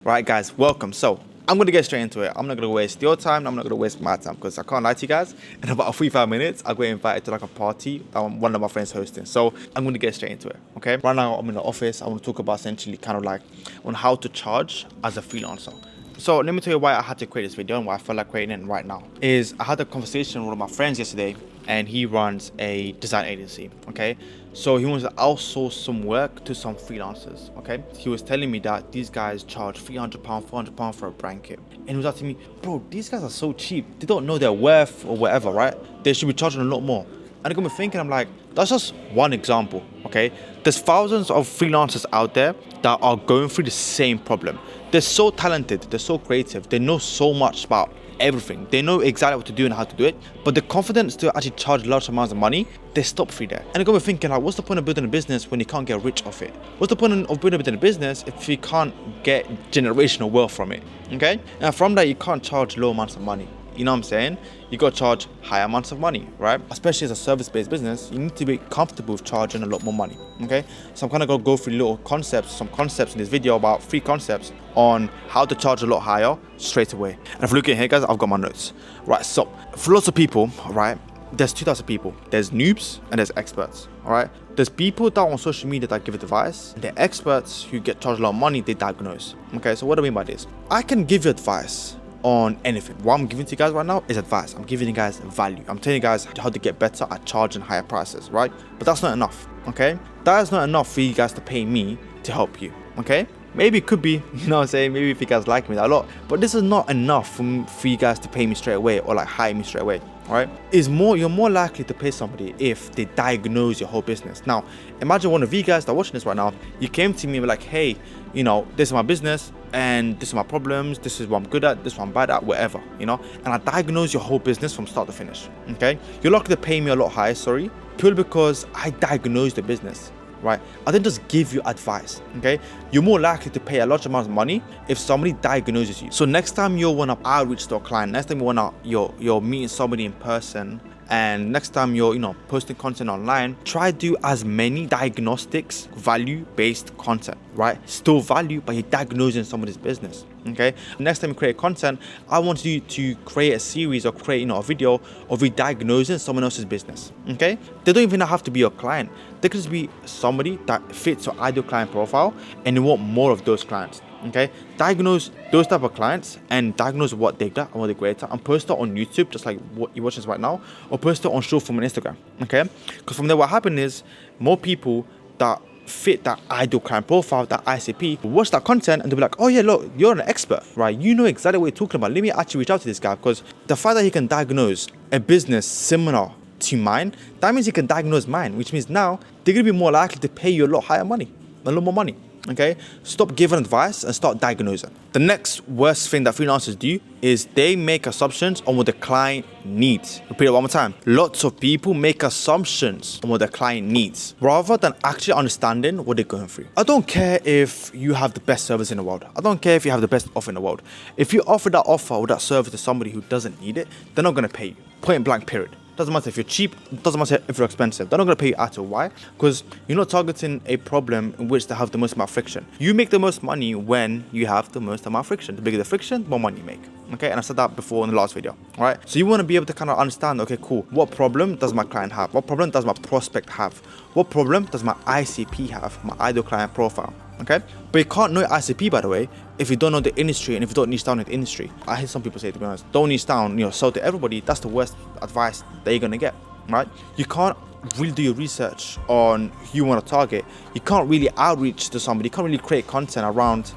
Right, guys, welcome. So I'm gonna get straight into it. I'm not gonna waste your time. I'm not gonna waste my time because I can't lie to you guys. In about 45 minutes, I got invited to like a party that one of my friends hosting. So I'm gonna get straight into it. Okay. Right now I'm in the office. I want to talk about essentially kind of like on how to charge as a freelancer. So let me tell you why I had to create this video and why I felt like creating it right now. Is I had a conversation with one of my friends yesterday, and he runs a design agency. Okay. So he wants to outsource some work to some freelancers. Okay. He was telling me that these guys charge £300, £400 for a blanket. And he was asking me, bro, these guys are so cheap. They don't know their worth or whatever, right? They should be charging a lot more. And it got me thinking, I'm like, that's just one example, okay? There's thousands of freelancers out there that are going through the same problem. They're so talented, they're so creative, they know so much about everything. They know exactly what to do and how to do it, but the confidence to actually charge large amounts of money, they stop free there. And it got me thinking, like, what's the point of building a business when you can't get rich off it? What's the point of building a business if you can't get generational wealth from it, okay? And from that, you can't charge low amounts of money. You know what I'm saying? You got to charge high amounts of money, right? Especially as a service-based business, you need to be comfortable with charging a lot more money, okay? So I'm kind of going to go through some concepts in this video about 3 concepts on how to charge a lot higher straight away. And if you look at here, guys, I've got my notes, right? So for lots of people, right, there's 2 types of people. There's noobs and there's experts, all right? There's people that on social media that give advice. They're experts who get charged a lot of money, they diagnose, okay? So what do I mean by this? I can give you advice on anything. What I'm giving to you guys right now is advice. I'm giving you guys value. I'm telling you guys how to get better at charging higher prices, right? But that's not enough, okay? That is not enough for you guys to pay me to help you, okay? Maybe it could be, you know what I'm saying? Maybe if you guys like me that a lot, but this is not enough for you guys to pay me straight away or like hire me straight away, right? You're more likely to pay somebody if they diagnose your whole business. Now, imagine one of you guys that are watching this right now, you came to me and were like, hey, you know, this is my business and this is my problems, this is what I'm good at, this is what I'm bad at, whatever, you know, and I diagnose your whole business from start to finish, okay? You're likely to pay me a lot higher, purely because I diagnosed the business, right? I didn't just give you advice, okay? You're more likely to pay a large amount of money if somebody diagnoses you. So next time you want to outreach to a client, next time you're meeting somebody in person, and next time you're posting content online, try to do as many diagnostics, value-based content, right? Still value, but you're diagnosing somebody's business, okay? Next time you create content, I want you to create a series or create a video of you diagnosing someone else's business, okay? They don't even have to be your client. They could just be somebody that fits your ideal client profile and you want more of those clients, okay? Diagnose those type of clients and diagnose what they've done and what they're great at, and post it on YouTube, just like what you're watching right now, or post it on short form on Instagram, okay? Because from there, what happened is more people that fit that ideal client profile, that ICP, will watch that content and they'll be like, oh yeah, look, you're an expert, right? You know exactly what you're talking about. Let me actually reach out to this guy, because the fact that he can diagnose a business similar to mine, that means he can diagnose mine, which means now they're going to be more likely to pay you a lot higher money, a lot more money. Okay, stop giving advice and start diagnosing. The next worst thing that freelancers do is they make assumptions on what the client needs. Repeat it one more time. Lots of people make assumptions on what the client needs rather than actually understanding what they're going through. I don't care if you have the best service in the world. I don't care if you have the best offer in the world. If you offer that offer or that service to somebody who doesn't need it, they're not going to pay you. Point blank, period. Doesn't matter if you're cheap, doesn't matter if you're expensive. They're not going to pay you at all. Why? Because you're not targeting a problem in which they have the most amount of friction. You make the most money when you have the most amount of friction. The bigger the friction, the more money you make. Okay, and I said that before in the last video, right? So you want to be able to kind of understand, okay, cool, what problem does my client have? What problem does my prospect have? What problem does my ICP have, my ideal client profile? Okay, but you can't know ICP, by the way, if you don't know the industry and if you don't niche down in the industry. I hear some people say, to be honest, don't niche down, sell to everybody. That's the worst advice that you're gonna get, right? You can't really do your research on who you want to target. You can't really outreach to somebody. You can't really create content around,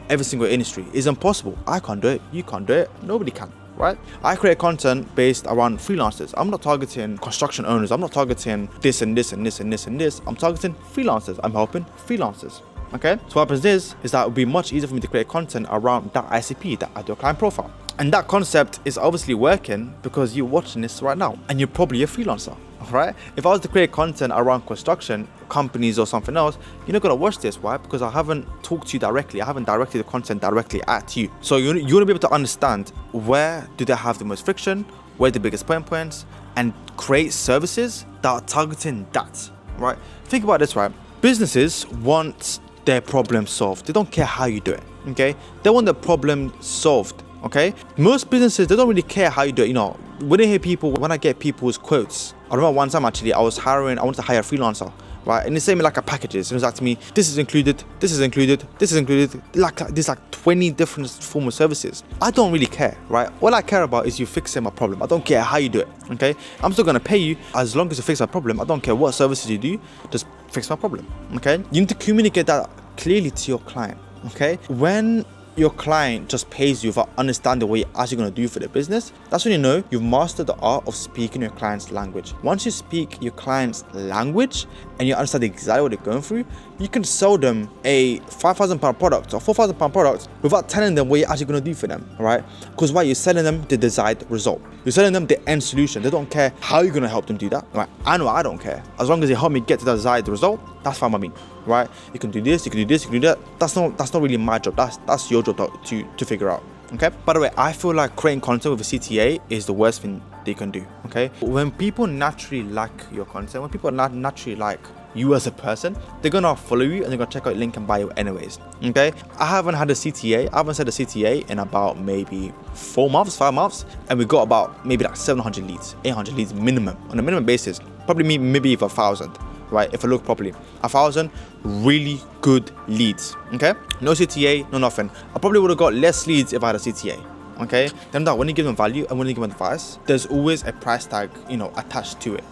every single industry. It's impossible. I can't do it. You can't do it. Nobody can. Right? I create content based around freelancers. I'm not targeting construction owners. I'm not targeting this and this and this and this and this. I'm targeting freelancers. I'm helping freelancers. Okay? So what happens is that it would be much easier for me to create content around that ICP, that ideal client profile. And that concept is obviously working because you're watching this right now and you're probably a freelancer. Right? If I was to create content around construction companies or something else, you're not going to watch this. Why? Because I haven't talked to you directly. I haven't directed the content directly at you. So you want to be able to understand where do they have the most friction, where are the biggest pain points, and create services that are targeting that. Right? Think about this, right? Businesses want their problem solved. They don't care how you do it. okay? They want the problem solved, okay? Most businesses, they don't really care how you do it, when I get people's quotes. I remember one time actually, I wanted to hire a freelancer, right? And they sent me like a packages. It was like to me, this is included, this is included, this is included. There's like 20 different form of services. I don't really care, right? All I care about is you fixing my problem. I don't care how you do it, okay? I'm still gonna pay you as long as you fix my problem. I don't care what services you do, just fix my problem, okay? You need to communicate that clearly to your client, okay? When your client just pays you without understanding what you're actually going to do for the business, that's when you know you've mastered the art of speaking your client's language. Once you speak your client's language and you understand exactly what they're going through, you can sell them a £5,000 product or £4,000 product without telling them what you're actually going to do for them, right? Because why? You're selling them the desired result. You're selling them the end solution. They don't care how you're going to help them do that, right? I know I don't care. As long as you help me get to the desired result, that's fine by me, right? You can do this, you can do this, you can do that. That's not really my job. That's your job to figure out. Okay. By the way, I feel like creating content with a CTA is the worst thing they can do. Okay. When people naturally like your content, when people naturally like you as a person, they're gonna follow you and they're gonna check out your link and buy you anyways. Okay. I haven't had a CTA. I haven't said a CTA in about maybe 4 months, 5 months, and we got about maybe like 700 leads, 800 leads minimum on a minimum basis. Probably maybe even 1,000. Right, if I look properly, 1,000 really good leads. Okay, no CTA, no nothing. I probably would have got less leads if I had a CTA. Okay, then that when you give them value and when you give them advice, there's always a price tag, attached to it.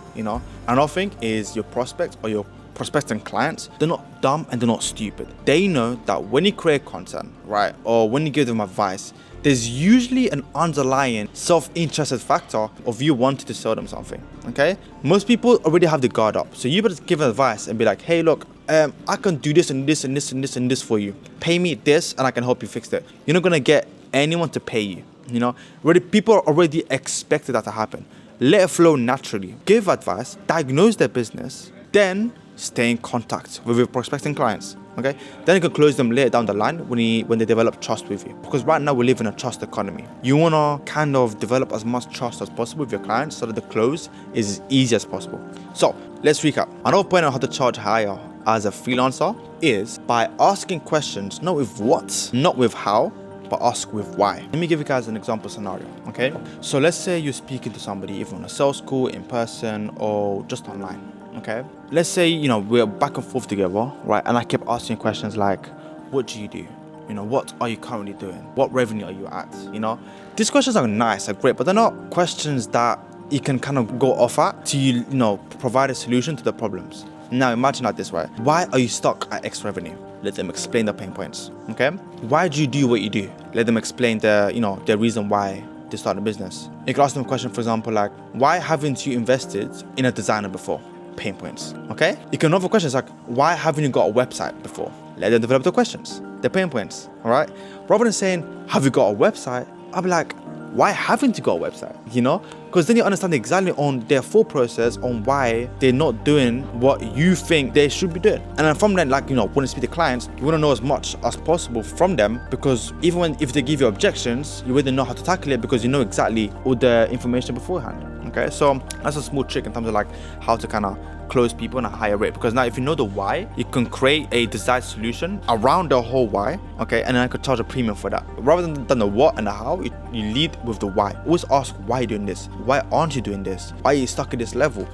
Another thing is your prospects or your prospecting clients, they're not dumb and they're not stupid. They know that when you create content, right, or when you give them advice, there's usually an underlying self-interested factor of you wanting to sell them something, okay? Most people already have the guard up. So you better give advice and be like, hey, look, I can do this and this and this and this and this for you. Pay me this and I can help you fix it. You're not gonna get anyone to pay you, People already expected that to happen. Let it flow naturally. Give advice, diagnose their business, then stay in contact with your prospecting clients. Okay, then you can close them later down the line when they develop trust with you. Because right now we live in a trust economy. You wanna kind of develop as much trust as possible with your clients so that the close is as easy as possible. So let's recap. Another point on how to charge higher as a freelancer is by asking questions, not with what, not with how, but ask with why. Let me give you guys an example scenario, okay? So let's say you're speaking to somebody either on a sales call, in person, or just online. Okay, let's say we're back and forth together, right? And I kept asking questions like, what do you do? What are you currently doing? What revenue are you at? These questions are nice, are great, but they're not questions that you can kind of go off at to provide a solution to the problems. Now imagine like this, right? Why are you stuck at X revenue? Let them explain the pain points. Okay, why do you do what you do? Let them explain the reason why they start a business. You can ask them a question, for example, like, why haven't you invested in a designer before? Pain points. Okay, you can have questions like, why haven't you got a website before? Let them develop the questions, the pain points. All right, rather than saying, have you got a website? I'll be like, why haven't you got a website? Because then you understand exactly on their full process on why they're not doing what you think they should be doing. And then from then, when you speak to clients, you want to know as much as possible from them, because even if they give you objections, you already know how to tackle it because you know exactly all the information beforehand. Okay, so that's a small trick in terms of how to kind of close people in a higher rate, because now if you know the why, you can create a desired solution around the whole why. Okay, and then I could charge a premium for that rather than the what and the how. You lead with the why. Always ask, why are you doing this? Why aren't you doing this? Why are you stuck at this level?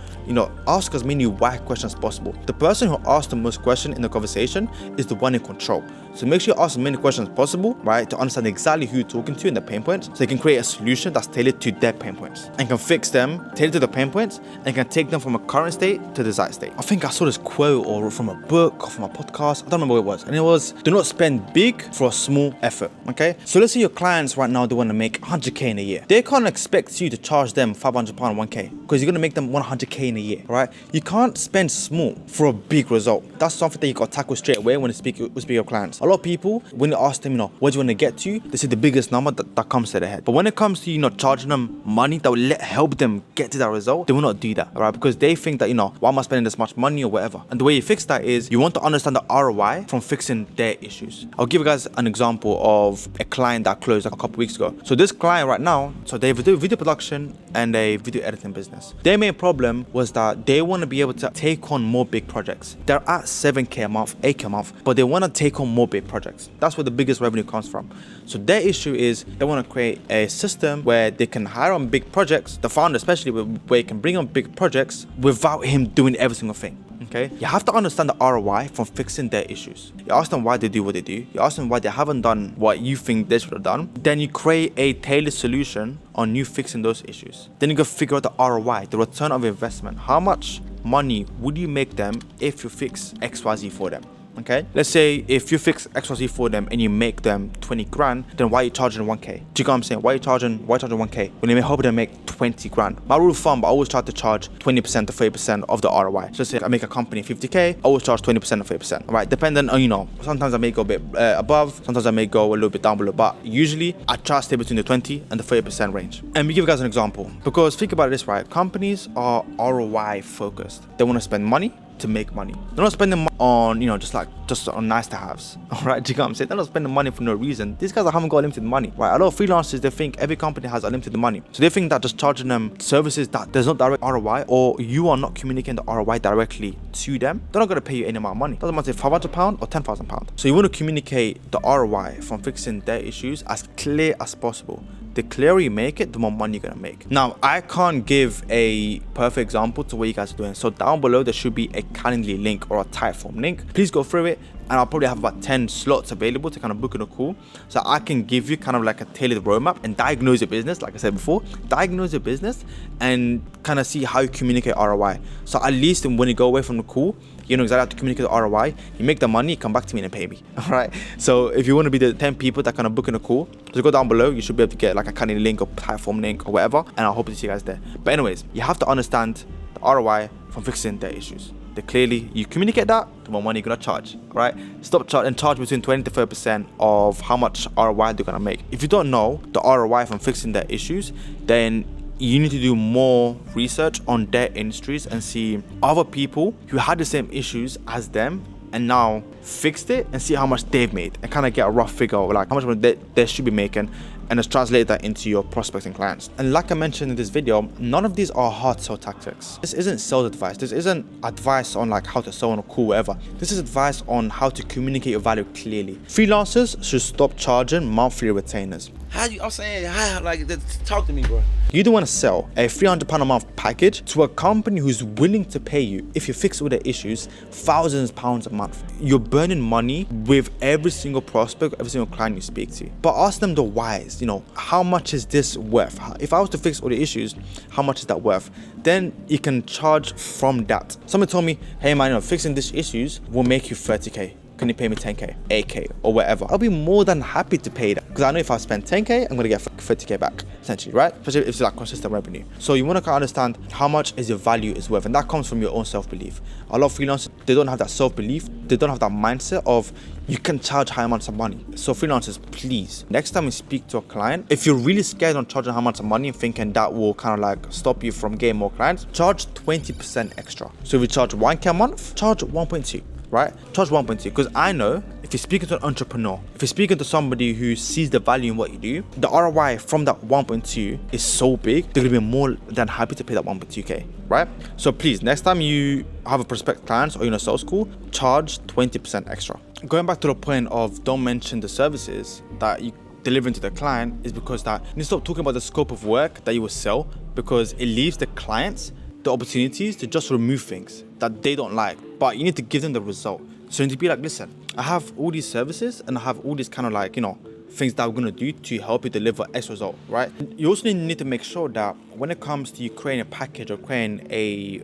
Ask as many why questions as possible. The person who asks the most questions in the conversation is the one in control. So make sure you ask as many questions as possible, right, to understand exactly who you're talking to and the pain points, so you can create a solution that's tailored to their pain points and can fix them, tailored to the pain points, and can take them from a current state to the desired state. I think I saw this quote or from a book or from a podcast. I don't remember what it was. And it was, do not spend big for a small effort. Okay. So let's say your clients right now, they want to make 100K in a year. They can't expect you to charge them £500, 1K, because you're going to make them 100K in a year, right? You can't spend small for a big result. That's something that you got to tackle straight away when you speak with your clients. A lot of people, when you ask them, what do you want to get to, they say the biggest number that comes to their head. But when it comes to, charging them money that will help them get to that result, they will not do that, right? Because they think that, why why am I spending this much money or whatever? And the way you fix that is you want to understand the ROI from fixing their issues. I'll give you guys an example of a client that closed like a couple weeks ago. So this client right now, so they have a video production and a video editing business. Their main problem was that they want to be able to take on more big projects. They're at 7K a month, 8K a month, but they want to take on more big projects. That's where the biggest revenue comes from. So their issue is they want to create a system where they can hire on big projects, the founder especially, where he can bring on big projects without him doing every single thing. Okay, you have to understand the ROI from fixing their issues. You ask them why they do what they do. You ask them why they haven't done what you think they should have done. Then you create a tailored solution on you fixing those issues. Then you go figure out the ROI, the return of investment. How much money would you make them if you fix XYZ for them? Okay, let's say if you fix XYZ for them and you make them 20 grand, then why are you charging 1K? Do you get what I'm saying? Why are you charging 1K when you help them make 20 grand? My rule of thumb, I always try to charge 20% to 30% of the ROI. So let's say I make a company 50K, I always charge 20% to 30%. All right, depending on, sometimes I may go a bit above, sometimes I may go a little bit down below, but usually I try to stay between the 20 and the 30% range. And we give you guys an example, because think about this, right? Companies are ROI focused. They want to spend money to make money. They're not spending money on, just on nice to haves. All right, do you get what I'm saying? They're not spending money for no reason. These guys haven't got unlimited money, right? A lot of freelancers, they think every company has unlimited money. So they think that just charging them services that there's no direct ROI, or you are not communicating the ROI directly to them, they're not going to pay you any amount of money. Doesn't matter if £500 or £10,000. So you want to communicate the ROI from fixing their issues as clear as possible. The clearer you make it, the more money you're going to make. Now, I can't give a perfect example to what you guys are doing. So down below, there should be a Calendly link or a Typeform link. Please go through it. And I'll probably have about 10 slots available to kind of book in a call. So I can give you kind of like a tailored roadmap and diagnose your business. Like I said before, diagnose your business and kind of see how you communicate ROI. So at least when you go away from the call, you know exactly how to communicate the ROI. You make the money, come back to me and pay me. All right. So if you want to be the 10 people that kind of book in a call, just go down below. You should be able to get like a Calendly link or Typeform link or whatever. And I hope to see you guys there. But anyways, you have to understand the ROI from fixing their issues. Clearly, you communicate that, the more money you're gonna charge. All right, stop charge between 20 to 30% of how much ROI they're gonna make. If you don't know the ROI from fixing their issues, then you need to do more research on their industries and see other people who had the same issues as them and now fixed it, and see how much they've made and kind of get a rough figure of like how much money they should be making, and just translate that into your prospects and clients. And like I mentioned in this video, none of these are hard sell tactics. This isn't sales advice. This isn't advice on like how to sell on a call, whatever. This is advice on how to communicate your value clearly. Freelancers should stop charging monthly retainers. Talk to me, bro. You don't want to sell a £300 a month package to a company who's willing to pay you, if you fix all their issues, thousands of pounds a month. You're burning money with every single prospect, every single client you speak to. But ask them the whys, how much is this worth? If I was to fix all the issues, how much is that worth? Then you can charge from that. Someone told me, hey man, fixing these issues will make you 30K. Can you pay me 10K, 8K, or whatever? I'll be more than happy to pay that, because I know if I spend 10K, I'm gonna get 30K back, essentially, right? Especially if it's like consistent revenue. So you wanna understand how much is your value is worth, and that comes from your own self-belief. A lot of freelancers, they don't have that self-belief, they don't have that mindset of you can charge high amounts of money. So freelancers, please, next time you speak to a client, if you're really scared on charging high amounts of money and thinking that will kind of like stop you from getting more clients, charge 20% extra. So if you charge 1K a month, charge 1.2. Right? Charge 1.2, because I know if you're speaking to an entrepreneur, if you're speaking to somebody who sees the value in what you do, the ROI from that 1.2 is so big, they're gonna be more than happy to pay that 1.2K, right? So please, next time you have a prospect clients or you're in a sales call, charge 20% extra. Going back to the point of don't mention the services that you delivering to the client, is because that you need to stop talking about the scope of work that you will sell, because it leaves the clients the opportunities to just remove things that they don't like, but you need to give them the result. So you need to be like, listen, I have all these services and I have all these kind of like, things that we're going to do to help you deliver X result, right? You also need to make sure that when it comes to you creating a package or creating a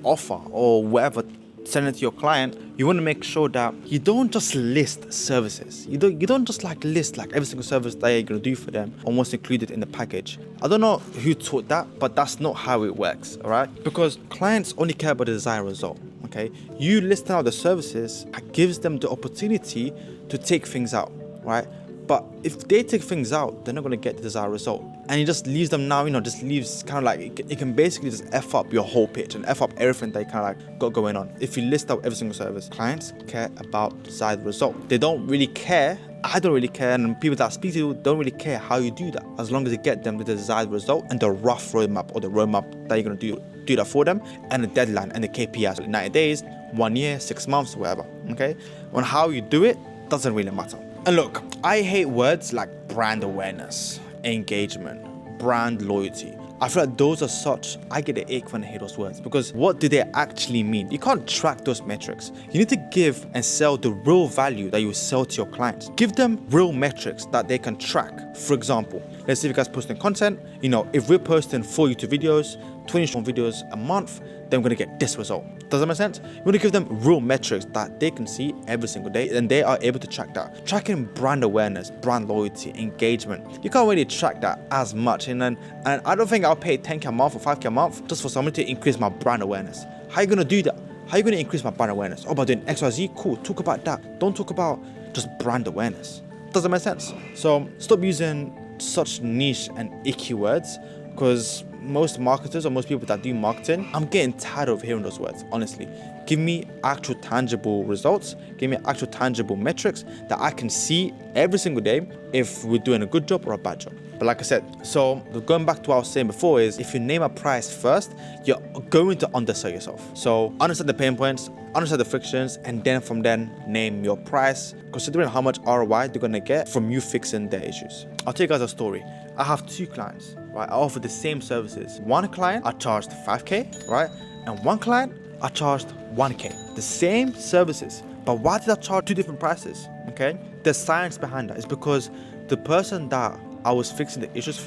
offer or whatever, send it to your client, you want to make sure that you don't just list services. You don't just list every single service that you're going to do for them and what's included in the package. I don't know who taught that, but that's not how it works, all right? Because clients only care about the desired result, okay? You listing out the services gives them the opportunity to take things out, right? But if they take things out, they're not going to get the desired result. And it just leaves them now, just leaves kind of like, it can basically just F up your whole pitch and F up everything they kind of like got going on. If you list out every single service, clients care about desired result. They don't really care. I don't really care, and people that I speak to don't really care how you do that, as long as you get them with the desired result and the rough roadmap or the roadmap that you're going to do that for them, and the deadline and the KPIs, like 90 days, 1 year, 6 months, whatever, okay? On how you do it, doesn't really matter. And look, I hate words like brand awareness, engagement, brand loyalty. I feel like those are such, I get an ache when I hear those words, because what do they actually mean? You can't track those metrics. You need to give and sell the real value that you sell to your clients. Give them real metrics that they can track. For example, let's say if you guys posting content, if we're posting 4 YouTube videos, 20 short videos a month, then we're gonna get this result. Does that make sense? You want to give them real metrics that they can see every single day, and they are able to track that. Tracking brand awareness, brand loyalty, engagement. You can't really track that as much. And I don't think I'll pay 10K a month or 5K a month just for someone to increase my brand awareness. How are you gonna do that? How are you gonna increase my brand awareness? Oh, by doing XYZ, cool. Talk about that. Don't talk about just brand awareness. Does that make sense? So stop using such niche and icky words, because most marketers or most people that do marketing, I'm getting tired of hearing those words, honestly. Give me actual tangible results. Give me actual tangible metrics that I can see every single day if we're doing a good job or a bad job. But like I said, so going back to what I was saying before is, if you name a price first, you're going to undersell yourself. So understand the pain points, understand the frictions, and then from then name your price, considering how much ROI they're gonna get from you fixing their issues. I'll tell you guys a story. I have 2 clients, right? I offer the same services. One client, I charged 5K, right? And one client, I charged 1K. The same services. But why did I charge 2 different prices? Okay? There's science behind that. It's because the person that I was fixing the issues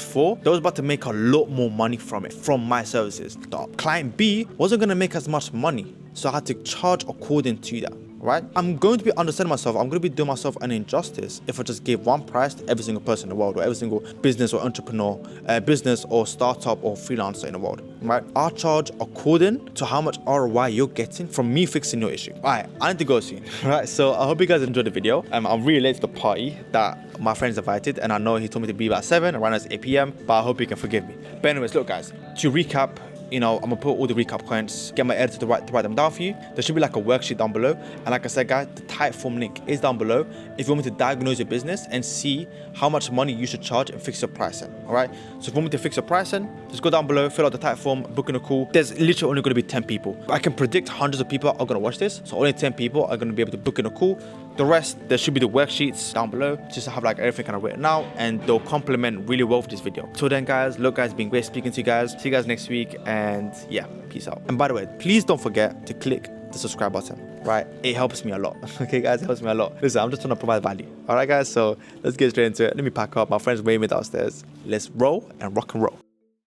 for, they was about to make a lot more money from it, from my services. The client B wasn't gonna make as much money, so I had to charge according to that. Right? I'm going to be understanding myself. I'm going to be doing myself an injustice if I just gave one price to every single person in the world, or every single business or entrepreneur, business or startup or freelancer in the world. Right? I'll charge according to how much ROI you're getting from me fixing your issue. All right, I need to go soon. Right? So I hope you guys enjoyed the video. I'm really late to the party that my friends invited, and I know he told me to be about 7, around as 8 p.m. But I hope you can forgive me. But anyways, look, guys. To recap. I'm gonna put all the recap points, get my editor to write them down for you. There should be like a worksheet down below. And like I said, guys, the Typeform link is down below if you want me to diagnose your business and see how much money you should charge and fix your pricing. All right. So if you want me to fix your pricing, just go down below, fill out the Typeform, book in a call. There's literally only gonna be 10 people. I can predict hundreds of people are gonna watch this. So only 10 people are gonna be able to book in a call. The rest, there should be the worksheets down below, just to have like everything kind of written out, and they'll complement really well for this video. So then, guys, look, guys, it's been great speaking to you guys. See you guys next week, and yeah, peace out. And by the way, please don't forget to click the subscribe button, right? It helps me a lot. Okay, guys, it helps me a lot. Listen, I'm just trying to provide value. All right, guys, so let's get straight into it. Let me pack up. My friends waiting me downstairs. Let's roll and rock and roll.